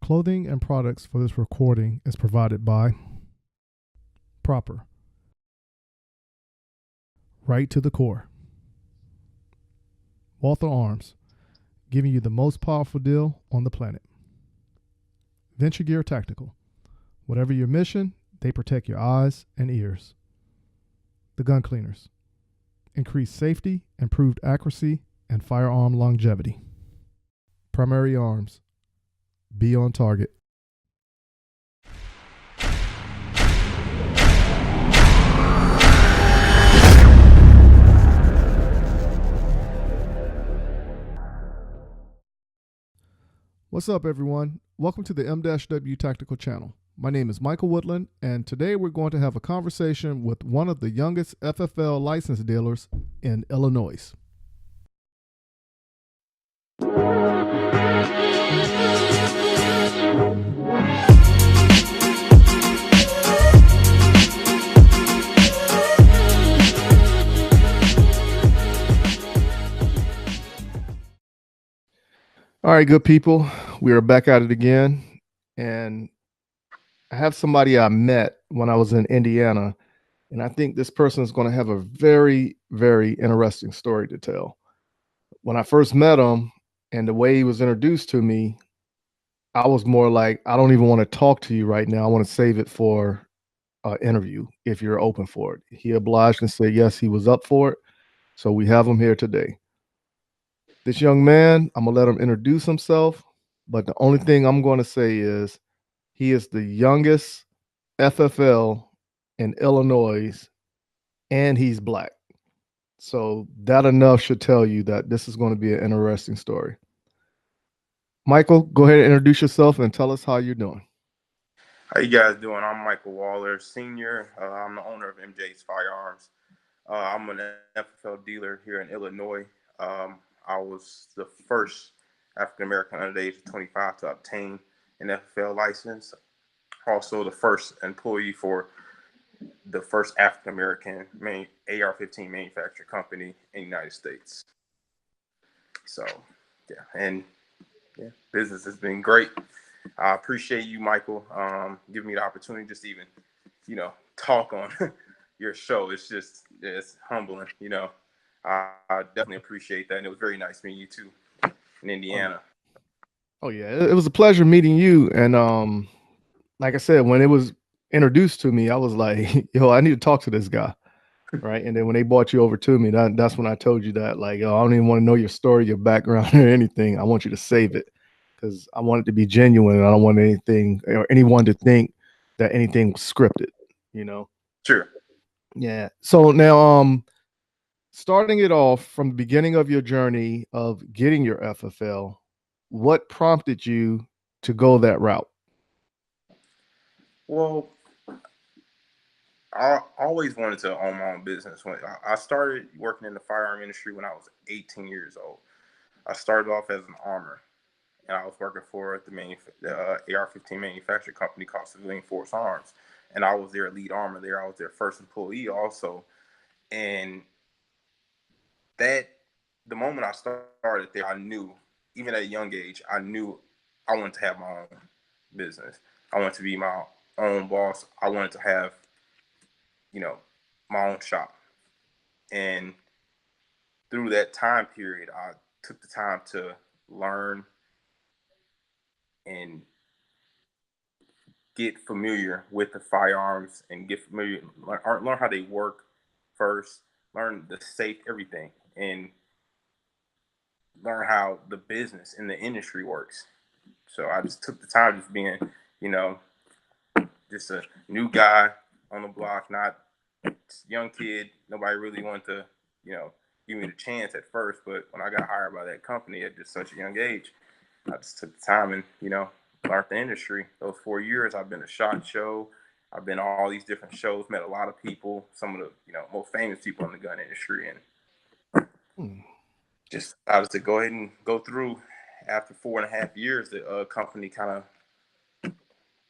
Clothing and products for this recording is provided by Proper, Right to the Core, Walther Arms, giving you the most powerful deal on the planet, Venture Gear Tactical, whatever your mission, they protect your eyes and ears, The Gun Cleaners, increased safety, improved accuracy, and firearm longevity, Primary Arms, be on target. What's up, everyone? Welcome to the M-W Tactical channel. My name is Michael Woodland, and today we're going to have a conversation with one of the youngest FFL license dealers in Illinois. All right, good people, we are back at it again, and I have somebody I met when I was in Indiana, and I think this person is going to have a very, very interesting story to tell. When I first met him and the way he was introduced to me, I was more like, I don't even want to talk to you right now. I want to save it for an interview if you're open for it. He obliged and said yes, he was up for it. So we have him here today. This young man, I'm going to let him introduce himself, but the only thing I'm going to say is he is the youngest FFL in Illinois, and he's black. So that enough should tell you that this is going to be an interesting story. Michael, go ahead and introduce yourself and tell us how you're doing. How you guys doing? I'm Michael Waller, Senior. I'm the owner of MJ's Firearms. I'm an FFL dealer here in Illinois. I was the first African-American under the age of 25 to obtain an FFL license. Also the first employee for the first African-American AR-15 manufacturer company in the United States. So, business has been great. I appreciate you, Michael, giving me the opportunity just to even, talk on your show. It's humbling, I definitely appreciate that. And it was very nice meeting you too in Indiana. Oh yeah, it was a pleasure meeting you. And like I said, when it was introduced to me, I was like, yo, I need to talk to this guy. Right. And then when they brought you over to me, that's when I told you that, like, yo, I don't even want to know your story, your background, or anything. I want you to save it because I want it to be genuine. And I don't want anything or anyone to think that anything was scripted, Sure. Yeah. So now, starting it off from the beginning of your journey of getting your FFL, what prompted you to go that route? Well, I always wanted to own my own business. When I started working in the firearm industry when I was 18 years old. I started off as an armor, and I was working for the AR-15 manufacturer company called Civilian Force Arms, and I was their lead armor there. I was their first employee also, and the moment I started there, I knew, even at a young age, I knew I wanted to have my own business. I wanted to be my own boss. I wanted to have, my own shop. And through that time period, I took the time to learn and get familiar with the firearms and get familiar, learn how they work first, learn the safe everything, and learn how the business in the industry works. So I just took the time, just being, just a new guy on the block, not a young kid. Nobody really wanted to, give me the chance at first. But when I got hired by that company at just such a young age, I just took the time and, learned the industry. Those 4 years, I've been to SHOT Show. I've been to all these different shows, met a lot of people, some of the, most famous people in the gun industry. And just decided to go ahead and go through. After 4.5 years, the company kind of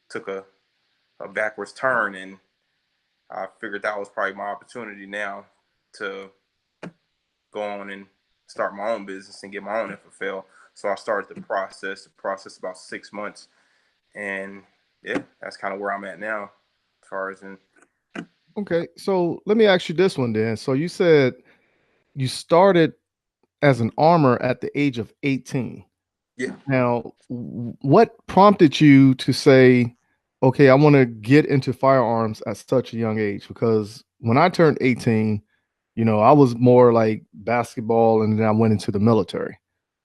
took a backwards turn, and I figured that was probably my opportunity now to go on and start my own business and get my own FFL. So I started the process about 6 months And yeah, that's kind of where I'm at now, as far as in. Okay, so let me ask you this one then. So you said you started as an armor at the age of 18. Yeah. Now, what prompted you to say, okay, I want to get into firearms at such a young age? Because when I turned 18, I was more like basketball and then I went into the military.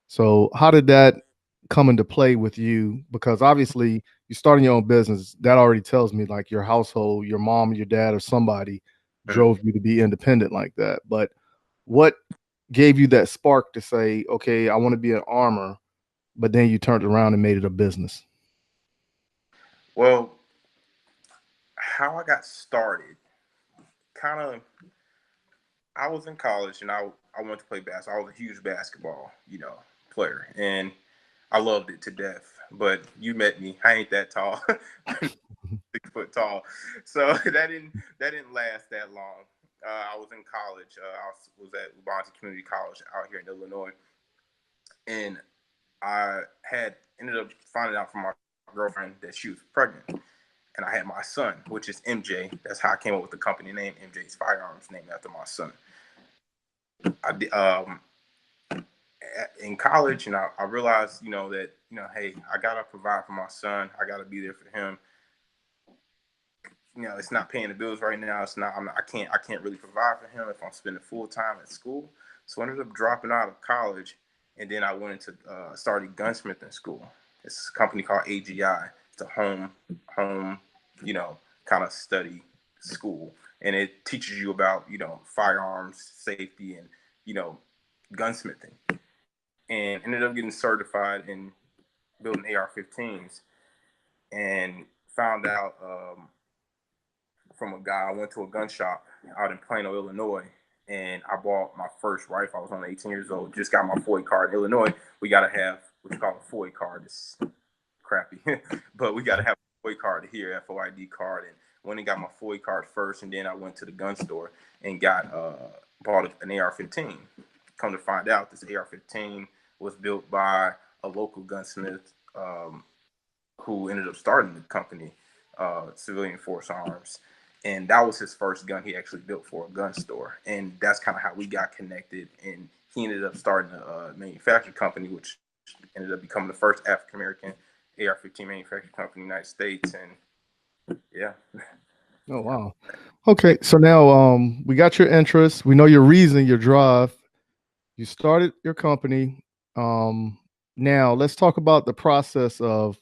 So, how did that come into play with you? Because obviously, you starting your own business, that already tells me like your household, your mom, your dad, or somebody Mhm. drove you to be independent like that. But what gave you that spark to say, okay, I want to be an armor, but then you turned around and made it a business? Well, how I got started, kind of, I was in college and I went to play basketball. I was a huge basketball, player, and I loved it to death. But you met me; I ain't that tall, 6 foot tall, so that didn't last that long. I was in college. I was at Woodland Community College out here in Illinois, and I had ended up finding out from my girlfriend that she was pregnant, and I had my son, which is MJ. That's how I came up with the company name, MJ's Firearms, named after my son. I in college, and I realized, that, hey, I gotta provide for my son. I gotta be there for him. It's not paying the bills right now. It's not. I can't really provide for him if I'm spending full time at school. So I ended up dropping out of college, and then I went into started gunsmithing school. It's a company called AGI. It's a home, kind of study school, and it teaches you about firearms safety and you know gunsmithing. And ended up getting certified in building AR-15s, and found out from a guy. I went to a gun shop out in Plano, Illinois, and I bought my first rifle. I was only 18 years old. Just got my FOI card in Illinois. We got to have what's called a FOI card. It's crappy, but we got to have a FOI card here, FOID card. And went and got my FOI card first, and then I went to the gun store and bought an AR-15. Come to find out, this AR-15 was built by a local gunsmith who ended up starting the company, Civilian Force Arms. And that was his first gun he actually built for a gun store. And that's kind of how we got connected. And he ended up starting a manufacturing company, which ended up becoming the first African American AR-15 manufacturing company in the United States. And yeah. Oh wow. Okay, so now we got your interest. We know your reason, your drive. You started your company. Um, Now let's talk about the process of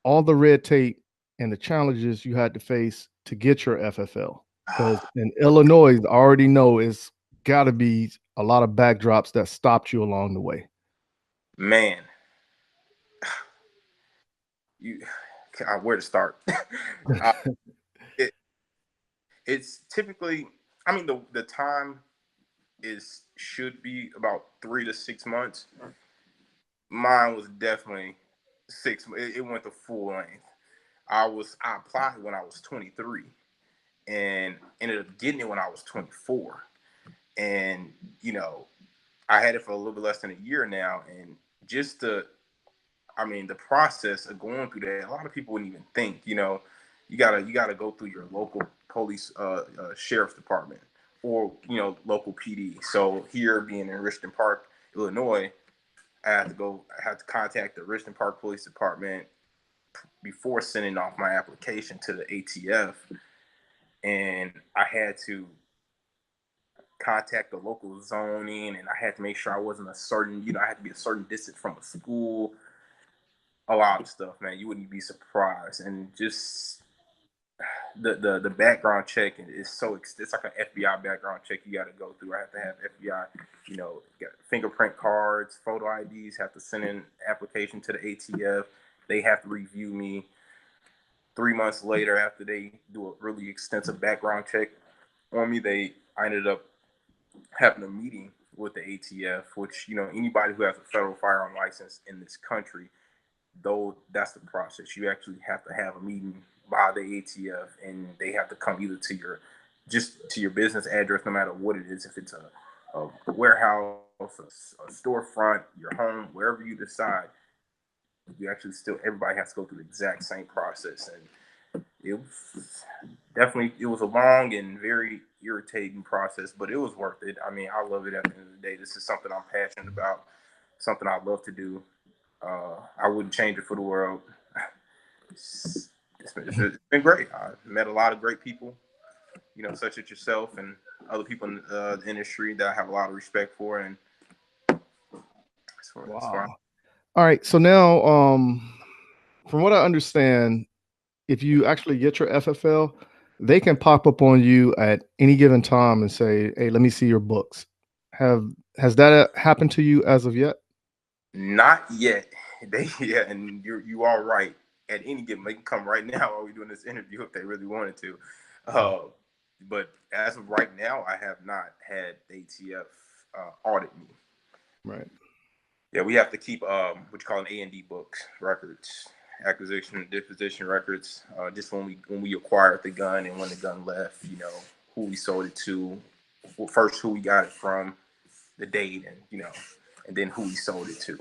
all the red tape and the challenges you had to face to get your FFL. Because in Illinois, I already know it's got to be a lot of backdrops that stopped you along the way. Man, you where to start? uh, it, it's typically, I mean, the time should be about 3 to 6 months. Mine was definitely 6. It went the full length. I applied when I was 23 and ended up getting it when I was 24. And I had it for a little bit less than a year now. And just the process of going through that, a lot of people wouldn't even think. You gotta go through your local police, sheriff's department, or local PD. So here, being in Richmond Park, Illinois, I had to contact the Richmond Park Police Department before sending off my application to the ATF, and I had to contact the local zoning, and I had to make sure I wasn't I had to be a certain distance from a school. A lot of stuff, man. You wouldn't be surprised, and just the background check is it's like an FBI background check you got to go through. I have to have FBI, got fingerprint cards, photo IDs. Have to send in application to the ATF. They have to review me. 3 months later, after they do a really extensive background check on me, I ended up having a meeting with the ATF, which anybody who has a federal firearm license in this country, though that's the process. You actually have to have a meeting by the ATF, and they have to come either to your business address, no matter what it is. If it's a warehouse, a storefront, your home, wherever you decide, you actually still, everybody has to go through the exact same process. And it was definitely, it was a long and very irritating process, but it was worth it. I mean, I love it at the end of the day. This is something I'm passionate about, something I love to do. I wouldn't change it for the world. It's been great. I met a lot of great people, such as yourself and other people in the industry that I have a lot of respect for. And as far Wow. All right. So now, from what I understand, if you actually get your FFL, they can pop up on you at any given time and say, "Hey, let me see your books." Have has that happened to you as of yet? not yet. Yeah, and you are right. At any given, they can come right now while we're doing this interview if they really wanted to. Uh, but as of right now, I have not had ATF audit me. Right. Yeah, we have to keep what you call an A&D books, records, acquisition and disposition records. Just when we acquired the gun and when the gun left, who we sold it to, well, first who we got it from, the date, and and then who we sold it to.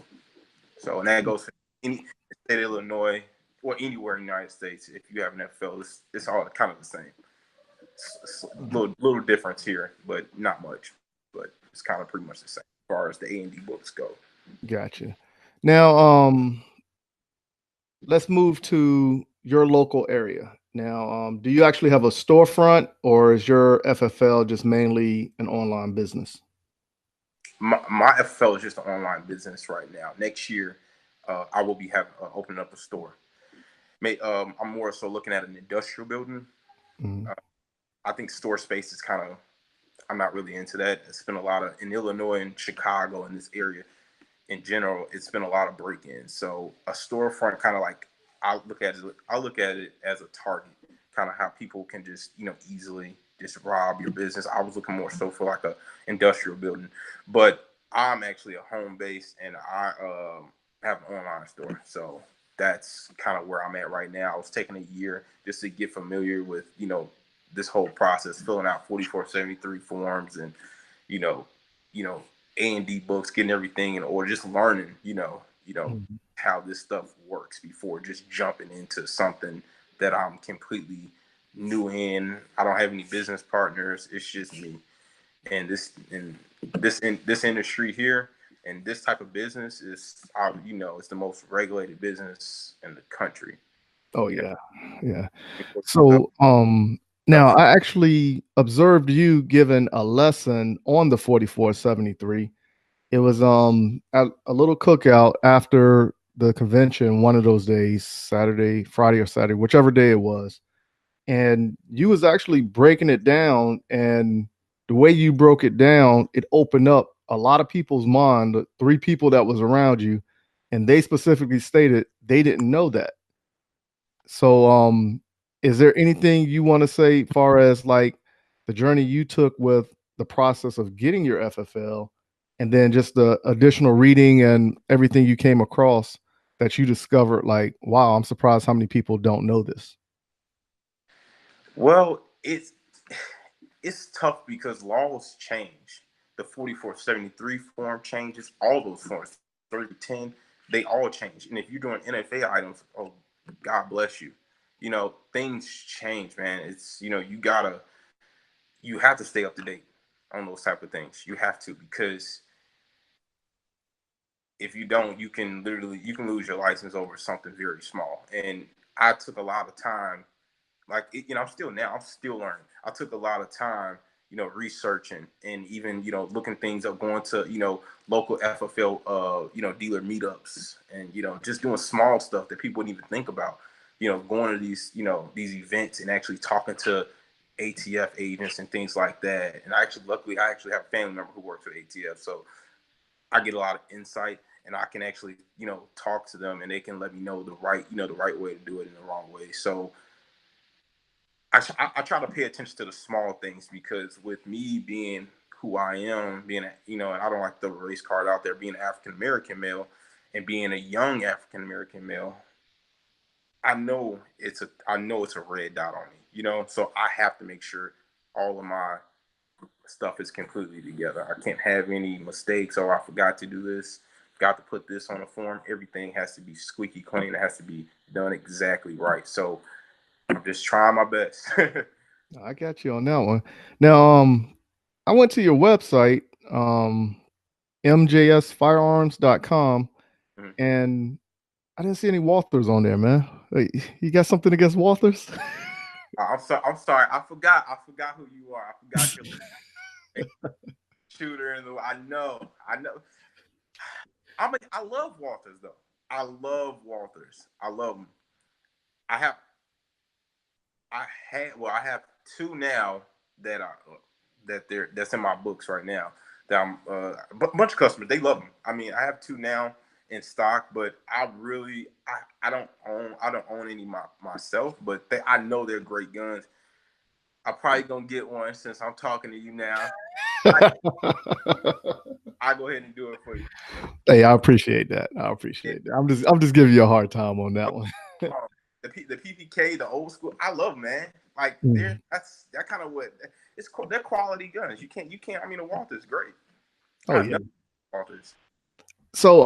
So, and that goes for any state of Illinois or anywhere in the United States. If you have an FFL, it's all kind of the same. It's a little difference here, but not much. But it's kind of pretty much the same as far as the A&D books go. Gotcha. Now, let's move to your local area. Now, do you actually have a storefront, or is your FFL just mainly an online business? My FFL is just an online business right now. Next year, I will be having opening up a store. I'm more so looking at an industrial building. Mhm. Uh, I think store space is kind of, I'm not really into that. It's been a lot of in Illinois and Chicago in this area in general. It's been a lot of break-ins. So a storefront kind of like I look at it as a target, kind of how people can just easily just rob your business. I was looking more so for like a industrial building, but I'm actually a home base and I have an online store. So that's kind of where I'm at right now. I was taking a year just to get familiar with this whole process, filling out 4473 forms and you know, you know, A&D books, getting everything in order, just learning, Mhm. how this stuff works before just jumping into something that I'm completely new in. I don't have any business partners. It's just me. And this industry here and this type of business is, it's the most regulated business in the country. Oh You yeah, yeah. know, So, now I actually observed you giving a lesson on the 4473. It was at a little cookout after the convention one of those days, Saturday, Friday or Saturday, whichever day it was. And you was actually breaking it down, and the way you broke it down, it opened up a lot of people's mind, the three people that was around you, and they specifically stated they didn't know that. So, is there anything you want to say far as like the journey you took with the process of getting your FFL and then just the additional reading and everything you came across that you discovered like, wow, I'm surprised how many people don't know this. well, it's tough because laws change. The 4473 form changes, all those forms, 3010, they all change. And if you're doing NFA items, oh, God bless you. Things change, man. It's, you have to stay up to date on those type of things. You have to, because if you don't, you can lose your license over something very small. And I took a lot of time, like I'm still learning. I took a lot of time, researching and even looking things up, going to local FFL dealer meetups, and just doing small stuff that people wouldn't even think about. Going to these events and actually talking to ATF agents and things like that. And luckily I actually have a family member who works for ATF, so I get a lot of insight, and I can actually talk to them, and they can let me know the right way to do it and the wrong way. So I try to pay attention to the small things, because with me being who I am, being and I don't like the race card out there, being an African American male and being a young African American male, I know it's a red dot on me, so I have to make sure all of my stuff is completely together. I can't have any mistakes. Oh, I forgot to do this. got to put this on a form. Everything has to be squeaky clean. It has to be done exactly right. So I'm just trying my best. I got you on that one. Now, I went to your website, mjsfirearms.com, Mhm. and I didn't see any Walthers on there, man. Wait, you got something against Walthers? I'm sorry. I'm sorry. I forgot. I forgot who you are. I forgot your shooter in the. I know. I know. I love Walters though. I love Walters. I love them. I have. I have two now that are that's in my books right now. That I'm a bunch of customers, they love them. I mean, I have two now in stock, but I don't own any myself, but I know they're great guns. I probably gonna get one since I'm talking to you now. I go ahead and do it for you. Hey, I appreciate that. I Yeah. appreciate that. I'm just giving you a hard time on that one. The PPK, the old school, I love, man. Like Mm. that kind of what they're quality guns. You can't. I mean, the Walther's great. Oh I've yeah. never Walther's. So,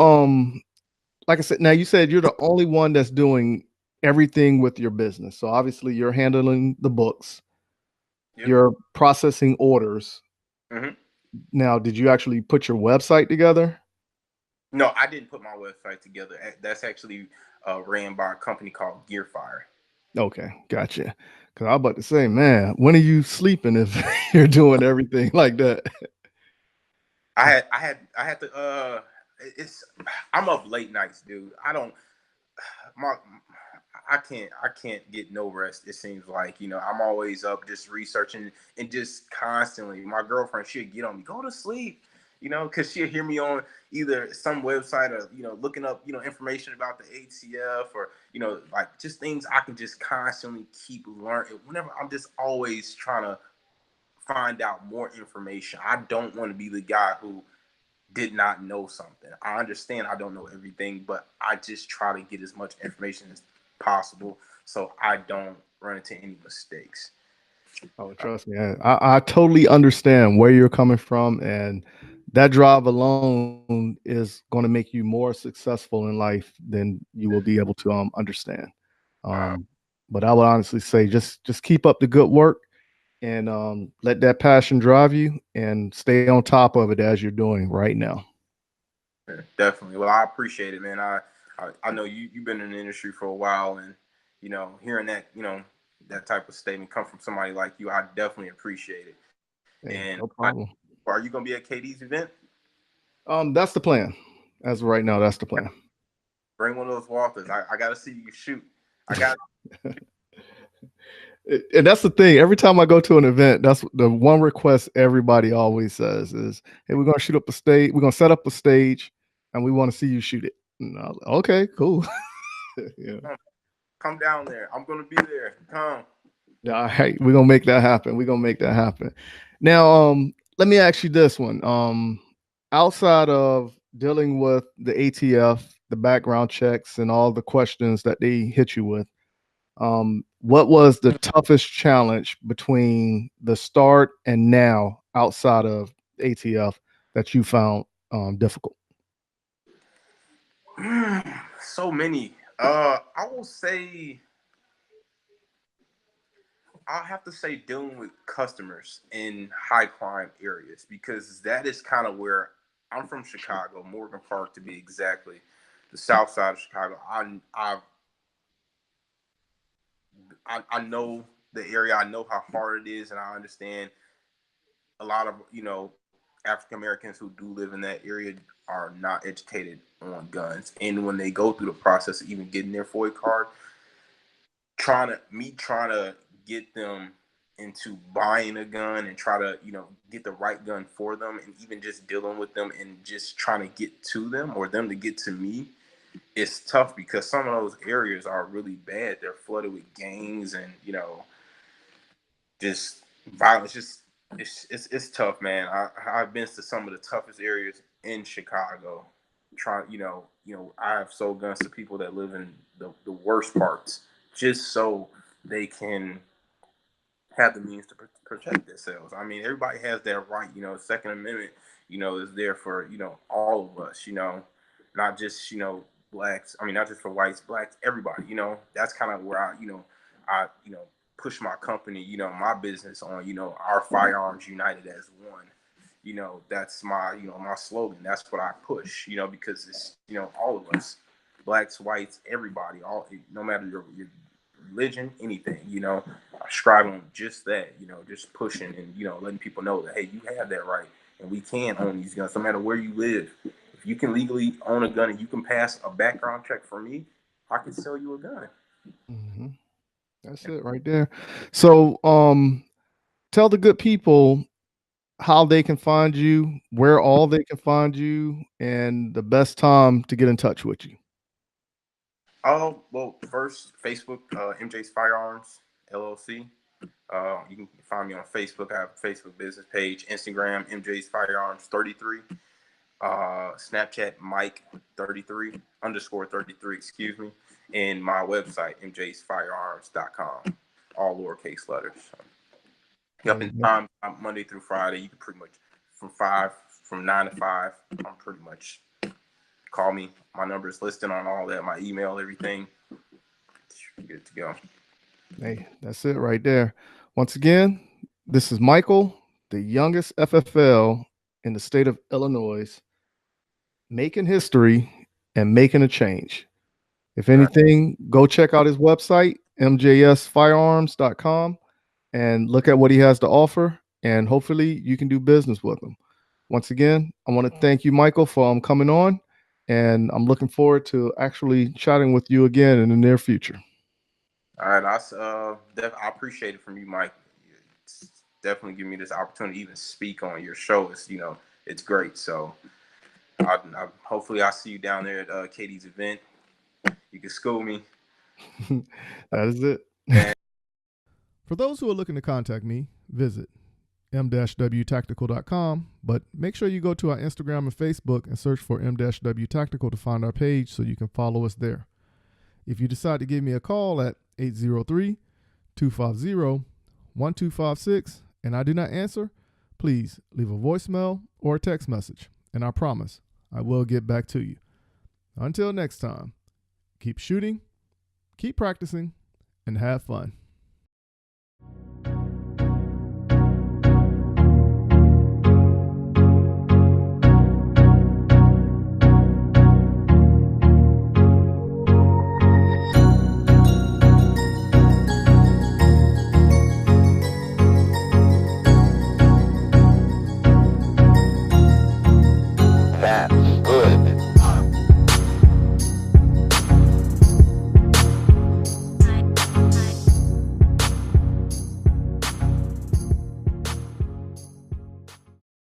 like I said, now you said you're the only one that's doing everything with your business. So obviously you're handling the books, Yep. you're processing orders. Hmm. Now, did you actually put your website together? No, I didn't put my website together. That's actually ran by a company called Gearfire. Okay, gotcha. Because I was about to say, man, when are you sleeping if you're doing everything like that? I had to. It's I'm up late nights, dude. My I can't get no rest. It seems like I'm always up just researching and just constantly. My girlfriend, she'll get on me, go to sleep, because she'll hear me on either some website or looking up information about the ATF or like just things I can just constantly keep learning. Whenever I'm just always trying to find out more information. I don't want to be the guy who did not know something. I understand I don't know everything, but I just try to get as much information as possible so I don't run into any mistakes. Oh, trust me, I totally understand where you're coming from, and that drive alone is going to make you more successful in life than you will be able to understand. Wow. Um, but I would honestly say just keep up the good work and let that passion drive you, and stay on top of it as you're doing right now. Yeah, definitely. Well, I appreciate it, man. I know you've been in the industry for a while, and hearing that that type of statement come from somebody like you, I definitely appreciate it. Hey, And no problem. are you gonna be at KD's event? That's the plan. As of right now, that's the plan. Bring one of those Walthers. I got to see you shoot. I got. And that's the thing. Every time I go to an event, that's the one request everybody always says is, "Hey, we're gonna shoot up a stage. We're gonna set up a stage, and we want to see you shoot it." And I was like, okay, cool. Yeah, Come down there. I'm gonna be there. Come. yeah. All right, we're gonna make that happen. We're gonna make that happen. Now, let me ask you this one. Outside of dealing with the ATF, the background checks, and all the questions that they hit you with, what was the toughest challenge between the start and now outside of ATF that you found difficult? So many. I will say I'll have to say dealing with customers in high crime areas because that is kind of where I'm from. Chicago, Morgan Park to be exactly, the south side of Chicago. I know the area. I know how hard it is, and I understand a lot of African Americans who do live in that area are not educated on guns, and when they go through the process of even getting their FOIA card, trying to get them into buying a gun and try to get the right gun for them, and even just dealing with them and just trying to get to them or them to get to me, it's tough because some of those areas are really bad. They're flooded with gangs and just violence. Just it's tough, man. I've been to some of the toughest areas in Chicago. Trying, I have sold guns to people that live in the worst parts, just so they can have the means to protect themselves. I mean, everybody has that right. Second Amendment, is there for all of us. not just, blacks. I mean, not just for whites, blacks, everybody. That's kind of where I push my company, my business on, our firearms united as one. That's my slogan. That's what I push, because it's, all of us, blacks, whites, everybody, all, no matter your religion, anything, I strive on just that, just pushing and, letting people know that, hey, you have that right. And we can own these guns no matter where you live. If you can legally own a gun and you can pass a background check for me, I can sell you a gun. Mm-hmm. That's it right there. So, tell the good people how they can find you, where all they can find you, and the best time to get in touch with you. Oh, well, first, Facebook, MJ's Firearms, LLC. You can find me on Facebook. I have a Facebook business page, Instagram, MJ's Firearms 33, Snapchat, Mike 33 underscore 33, excuse me, and my website, MJ'sFirearms.com, all lowercase letters. Up in time, Monday through Friday, you can pretty much from 9 to 5. I'm pretty much call me. My number is listed on all that, my email, everything. Good to go. Hey, that's it right there. Once again, this is Michael, the youngest FFL in the state of Illinois, making history and making a change. If anything, go check out his website, mjsfirearms.com, and look at what he has to offer. And hopefully you can do business with him. Once again, I want to thank you, Michael, for coming on. And I'm looking forward to actually chatting with you again in the near future. All right, I appreciate it from you, Mike. It's definitely giving me this opportunity to even speak on your show. It's great. So hopefully I'll see you down there at Katie's event. You can school me. That is it. For those who are looking to contact me, visit m-wtactical.com, but make sure you go to our Instagram and Facebook and search for m-w tactical to find our page so you can follow us there. If you decide to give me a call at 803-250-1256 and I do not answer, please leave a voicemail or a text message, and I promise I will get back to you. Until next time, keep shooting, keep practicing, and have fun.